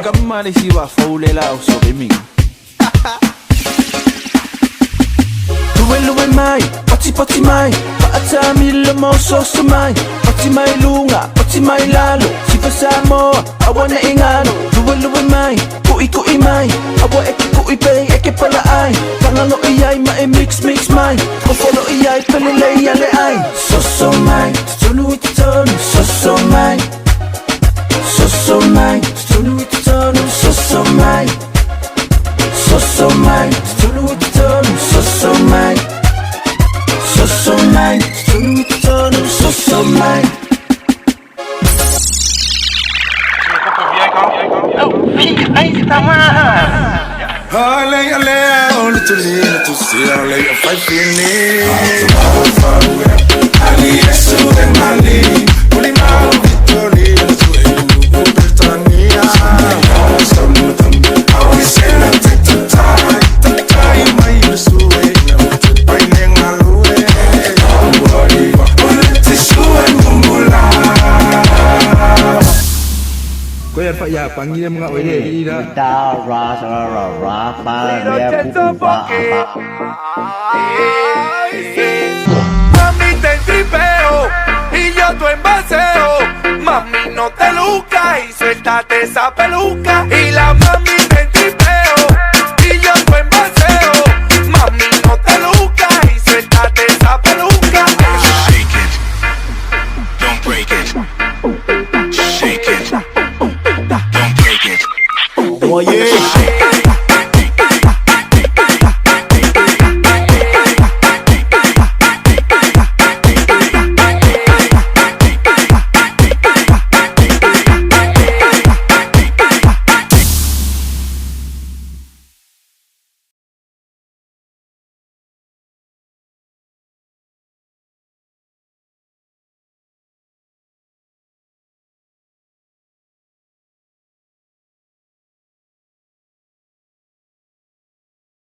Kama lesiwa faulela usobe mingi. Luwe mai, pati mai, paata mila mo soso mai, pati mai lunga, pati mai lalo, sipa Samoa, awa na ingano. Luwe mai, kui mai, awa kui pay, pala ai, pangano iyay mae mix mai, kofolo iyay pelele yale ai. Soso mai, tunu itonu, soso mai, soso mai, tunu itonu, soso mai, soso mai, tunu itonu, soso mai. So nice, so nice. Ale, on le tulile, tu sais, ale, fai fini. Ali, eso de Mali, Ulimao, Victoria, tu elu, Britania. Some them, I will say that take the time, my suwe, bringing Malue. Kau yang pak ya panggil dia mengawal dia. Kita rasa Mami te tripeo y yo tu envaseo. Mami no te lucas y suéltate esa peluca. Y la mami te tripeo y yo tu envaseo. Mami no te lucas y suéltate esa peluca. Shake it, don't break it. Shake it, don't break it. Oye.